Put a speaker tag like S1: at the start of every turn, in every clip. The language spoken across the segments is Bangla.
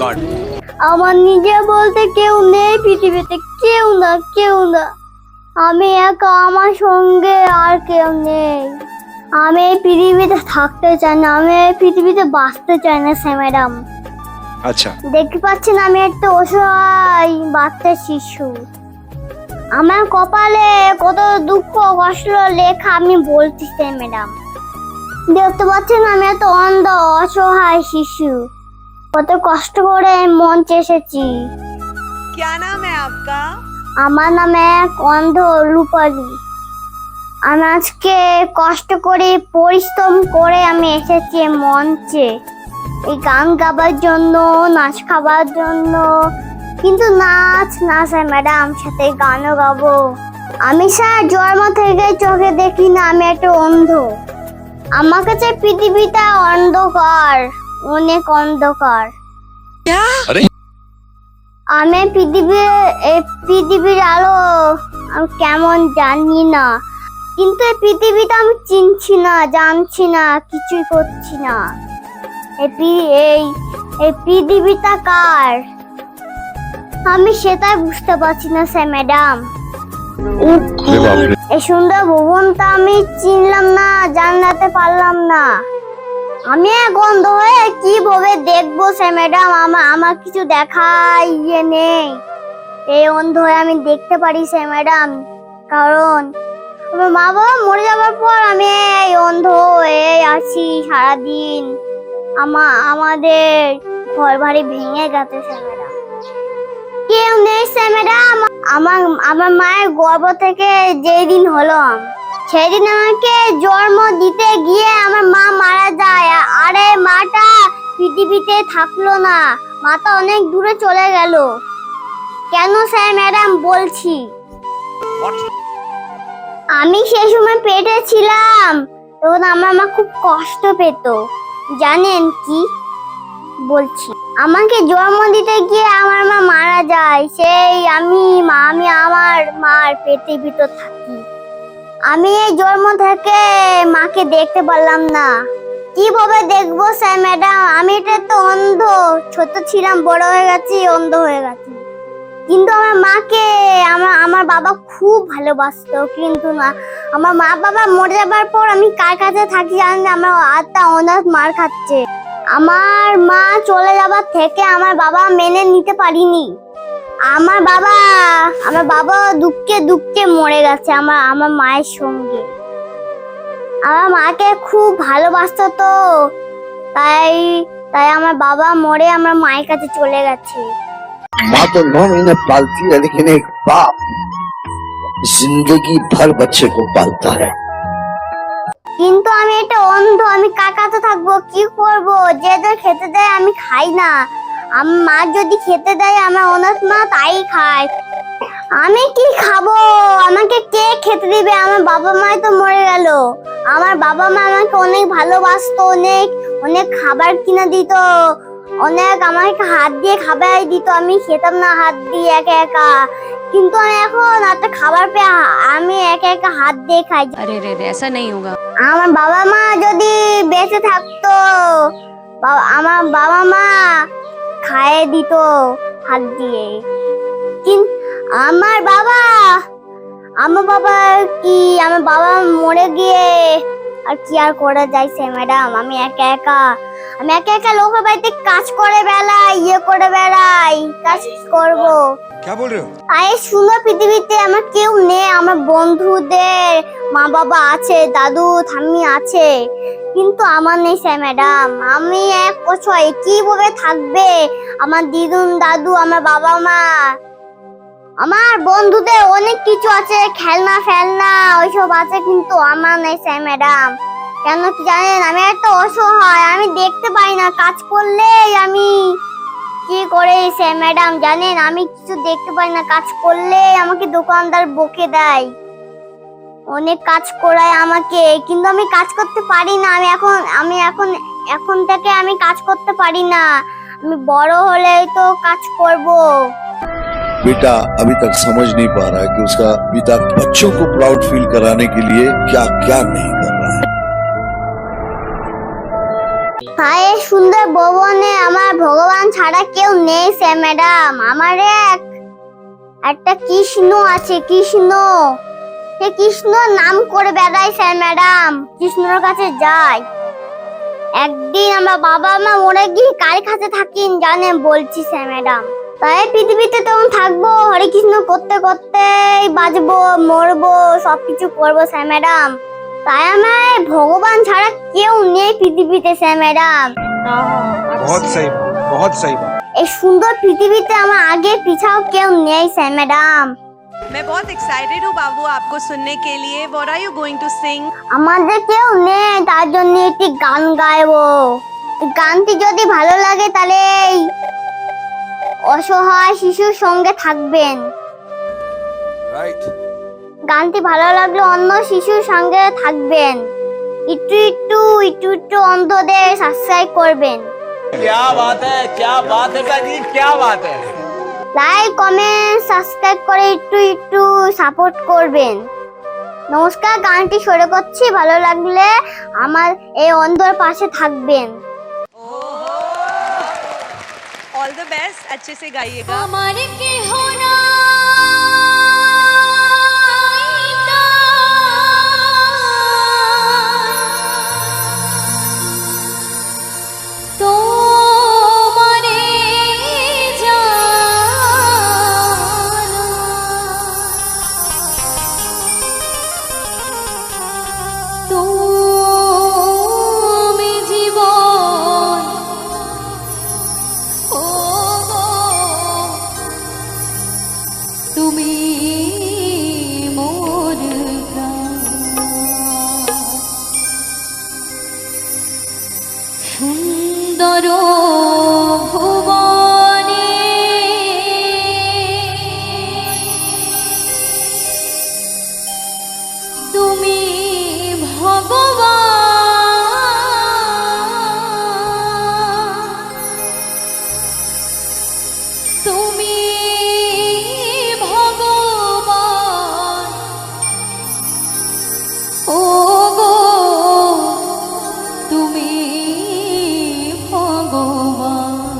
S1: গড,
S2: আমার নিজে বলতে কেউ নেই পৃথিবীতে, কেউ না, কেউ না। আমি একা, আমার সঙ্গে আর কেউ নেই। আমি এই পৃথিবীতে থাকতে চাই না, আমি এই পৃথিবীতে বাঁচতে চাই না ম্যাডাম।
S1: আচ্ছা
S2: দেখতে পাচ্ছেন আমি একটা অসহায় বাচ্চা শিশু। আমার কপালে কত দুঃখ কষ্ট লেখা আমি বলতেছি ম্যাডাম। দেখতে পাচ্ছেন আমি এত অন্ধ অসহায় শিশু, কত কষ্ট করে মঞ্চে এসেছি।
S3: क्या नाम है आपका?
S2: আমার নাম এক অন্ধ রূপালী। আমি আজকে কষ্ট করে পরিশ্রম করে আমি এসেছি মঞ্চে এই গান গাবার জন্য, নাচ খাবার জন্য। কিন্তু নাচ না স্যার ম্যাডাম, সাথে গানও গাবো। আমি স্যার জন্ম থেকে চোখে দেখি না, আমি একটা অন্ধ। আমার কাছে পৃথিবীটা অন্ধকার, অনেক অন্ধকার।
S1: আরে
S2: আমি পৃথিবীর আলো আমি কেমন জানি না, কিন্তু এই পৃথিবীটা আমি চিনছি না, জানছি না, কিছুই করছি না। এই পৃথিবীটা কার আমি সেটাই বুঝতে পারছি না স্যার ম্যাডাম। এই সুন্দর ভুবনটা আমি চিনলাম না, জানতে পারলাম না। আমি এক অন্ধ হয়ে কিভাবে দেখবো স্যার ম্যাডাম? আমার কিছু দেখাই নেই। এই অন্ধ হয়ে আমি দেখতে পারি স্যার ম্যাডাম, কারণ আমার মা বাবা মরে যাওয়ার পর আমি এই অন্ধ হয়ে আছি সারাদিন। আমাদের ঘর বাড়ি ভেঙে গেছে স্যার ম্যাডাম, কেউ নেই স্যার ম্যাডাম। আমার মায়ের গর্ভ থেকে যেই দিন হলো, সেদিন আমাকে জন্ম দিতে গিয়ে আমার মা মারা যায়। আরে মাটা পৃথিবীতে থাকলো না, মাটা অনেক দূরে চলে গেল। কেন স্যার ম্যাডাম বলছি, আমি সেই সময় পেটে ছিলাম, তখন আমার মা খুব কষ্ট পেত। জানেন কি বলছি? আমাকে জন্ম দিতে গিয়ে আমার মা মারা যায়। সেই আমি আমার মার পেটের ভিতর থাকি। আমি এই জন্ম থেকে মাকে দেখতে পারলাম না, কিভাবে দেখবো স্যার ম্যাডাম? আমি এটা তো অন্ধ, ছোট ছিলাম, বড় হয়ে গেছি, অন্ধ হয়ে গেছি। কিন্তু আমার মাকে আমার বাবা খুব ভালোবাসতো, কিন্তু না, আমার মা বাবা মরে যাবার পর আমি কার কাছে থাকি জানেন? আমার আত্মা অনাথ মার খাচ্ছে। আমার মা চলে যাবার থেকে আমার বাবা মেনে নিতে পারিনি। আমার বাবা দুঃখে দুঃখে মরে গেছে আমার মায়ের সঙ্গে। আমার মাকে খুব ভালোবাসতো, তো তাই আমার বাবা মরে আমার মায়ের কাছে চলে গেছে।
S4: माँ तो 9 महीने पालती है, लेकिन एक बाप जिंदगी भर बच्चे को पालता है।
S2: কিন্তু আমি এটা অন্ধ, আমি কার কাছে থাকবো, কি করব? যে খেতে দেয় আমি খাই না। আমার মা যদি খেতে দেয়, আমার অনাথ মা তাই খায়। আমি কি খাবো? আমাকে কে খেতে দিবে? আমার বাবা মাই তো মরে গেল। আমার বাবা মা আমাকে অনেক ভালোবাসতো, অনেক অনেক খাবার কিনে দিত, অনেক আমাকে হাত দিয়ে খাবার দিত। আমি খেতাম না হাত দিয়ে একা একা, কিন্তু আমি এখন একটা খাবার পেয়ে আমি একা একা হাত দিয়ে খাই।
S5: अरे रे रे ऐसा नहीं होगा।
S2: আমার বাবা মা যদি বেঁচে থাকতো, আমার বাবা মা খাইয়ে দিত হাত দিয়ে। কিন্তু আমার বাবা আমার বাবা মরে গিয়ে আর কি আর করা যায় স্যার ম্যাডাম? আমি একা একা লোকের বাড়িতে কাজ করে বেড়াই, কাজ করবো।
S1: क्या बोल रहे हो?
S2: এই সুন্দর পৃথিবীতে আমার কেউ নেই। আমার বন্ধুদের মা বাবা আছে, দাদু ঠাম্মি আছে, কিন্তু আমার নেই স্যার ম্যাডাম। আমি এক অসহায়, কিভাবে থাকবে আমার দিদুন দাদু, আমার বাবা মা? আমার বন্ধুদের অনেক কিছু আছে, খেলনা ফেলনা ওইসব আছে, কিন্তু আমার নেই স্যার ম্যাডাম। কেন কি জানেন? আমি এত অসহায়, আমি দেখতে পাই না। কাজ করলে আমি কি করে স্যার ম্যাডাম জানেন? আমি কিছু দেখতে পাই না, কাজ করলে আমাকে দোকানদার বকে দেয়, অনেক কাজ করায় আমাকে, কিন্তু আমি কাজ করতে পারি না। আমি এখন থেকে আমি কাজ করতে পারি না। আমি বড় হলে তো কাজ করব।
S4: बेटा अभी तक समझ नहीं पा रहा है कि उसका पिता बच्चों को प्राउड फील कराने के लिए क्या क्या नहीं कर रहा है।
S2: ভাইয়ের সুন্দর ভবনে আমার ভগবান ছাড়া কেউ নেই স্যার ম্যাডাম। আমার একটা কৃষ্ণ আছে, কৃষ্ণ। সে কৃষ্ণ নাম করে বেড়াই স্যার ম্যাডাম, কৃষ্ণর কাছে যাই। একদিন আমার বাবা মা মরে গিয়ে কার কাছে থাকেন জানেন? বলছি স্যার ম্যাডাম। তাই পৃথিবীতে তখন থাকবো, হরে কৃষ্ণ করতে করতে বাঁচবো, মরবো, সবকিছু করবো স্যার ম্যাডাম। তাই আমার ভগবান ছাড়া কেউ নেই পৃথিবীতে স্যার ম্যাডাম।
S1: बहुत सही बात, बहुत सही बात।
S2: এই সুন্দর পৃথিবীতে আমার আগে পিছাও কেউ নেই স্যার ম্যাডাম।
S3: मैं बहुत एक्साइटेड हूँ बाबू आपको सुनने के लिए। What are you going to sing?
S2: আমাদের কেউ নেই, তার জন্য একটি গান গাইবো। গানটি যদি ভালো লাগে তাহলে এই অসহায় শিশুর সঙ্গে থাকবেন।
S1: राइट।
S2: গানটি ভালো লাগলে অন্য শিশুর সঙ্গে থাকবেন। একটু একটু একটু একটু অন্ধদের সাবস্ক্রাইব করবেন।
S5: क्या बात है जी, क्या बात है।
S2: লাইক কমেন্ট সাবস্ক্রাইব করে একটু একটু সাপোর্ট করবেন। নমস্কার, গানটি সরে করছি, ভালো লাগলে আমার এই অন্ধর পাশে থাকবেন।
S3: ऑल द बेस्ट, अच्छे से गाइएगा।
S6: আমার কেহ নাই তোমারে জানা, তুমি জীবন ও গো, তুমি মোর প্রাণ। সুন্দর ভুবনে তুমি ভগবান, তুমি ভগবান ও গো, তুমি ভগবান।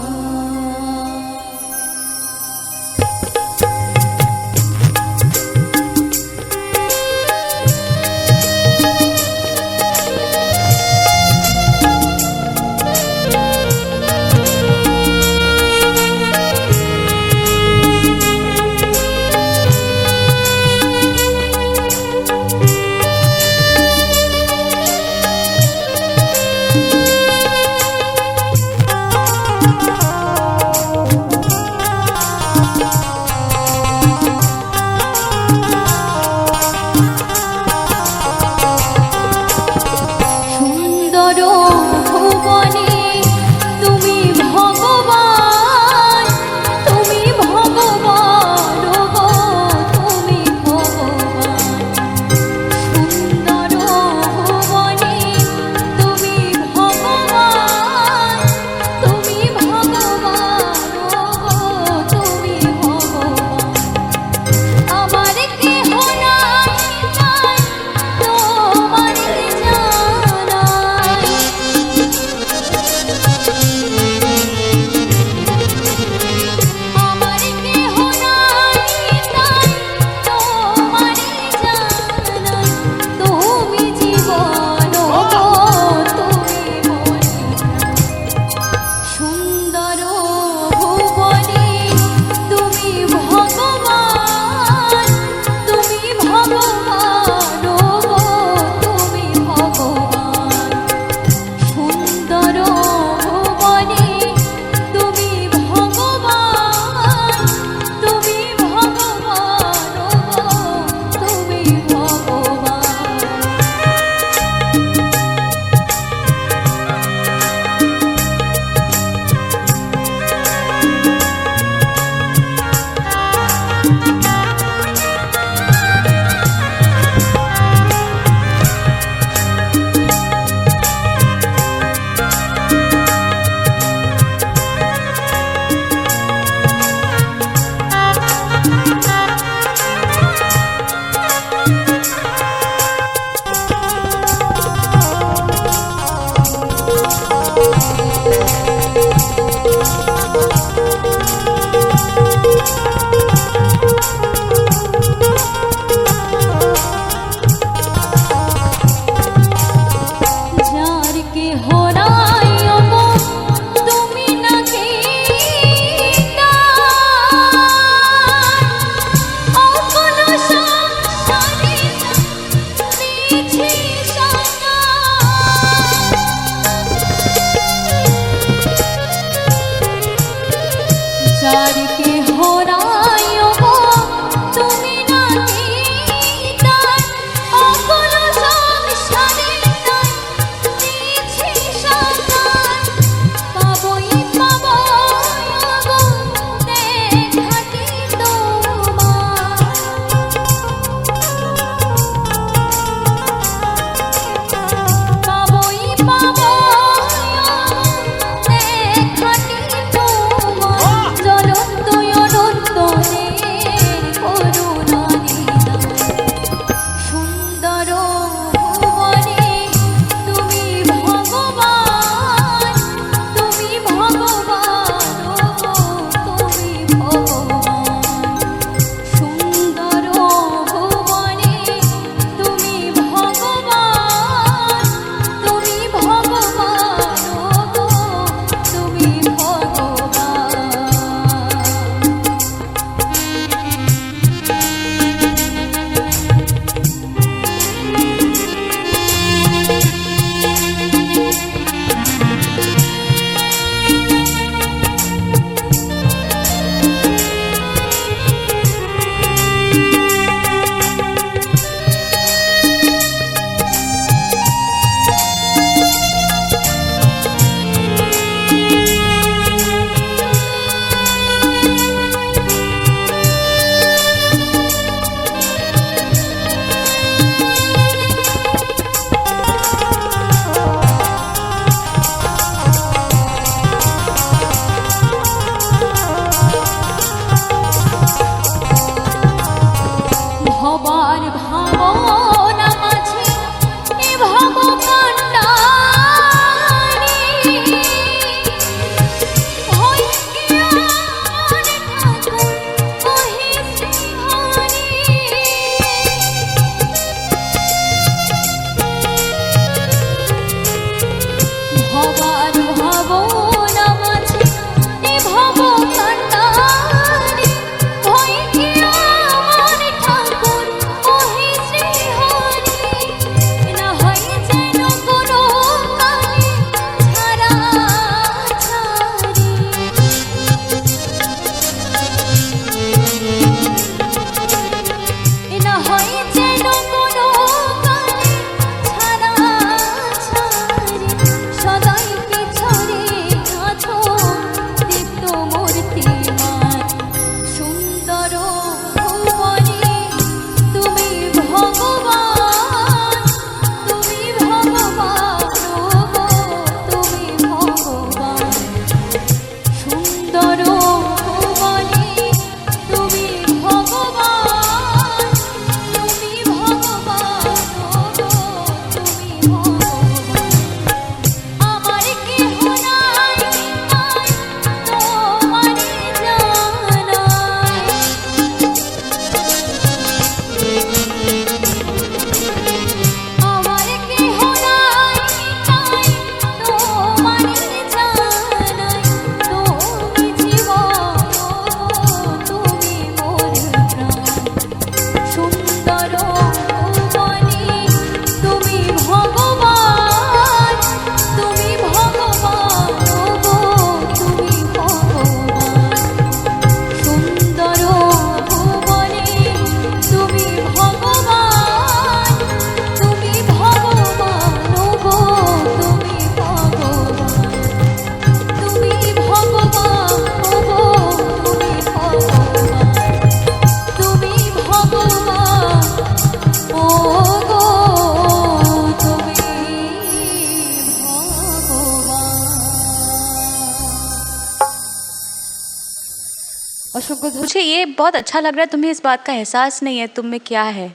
S6: असंख्य धन्यवाद।
S7: मुझे ये बहुत अच्छा लग रहा है, तुम्हें इस बात का एहसास नहीं है तुम में क्या है।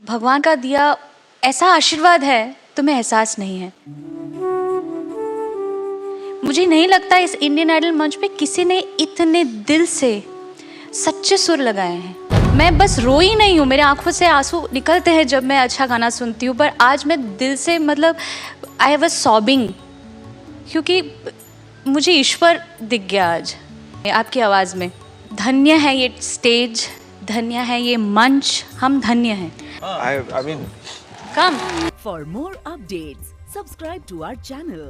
S7: भगवान का दिया ऐसा आशीर्वाद है, तुम्हें एहसास नहीं है। मुझे नहीं लगता इस इंडियन आइडल मंच पे किसी ने इतने दिल से सच्चे सुर लगाए हैं। मैं बस रोई नहीं हूँ, मेरे आंखों से आंसू निकलते हैं जब मैं अच्छा गाना सुनती हूँ, पर आज मैं दिल से मतलब आई वाज सॉबिंग, क्योंकि मुझे ईश्वर दिख गया आज आपकी आवाज़ में। धन्य है ये स्टेज, धन्य है ये मंच, हम धन्य हैं।
S1: I mean,
S7: come
S8: For more updates, subscribe to our channel.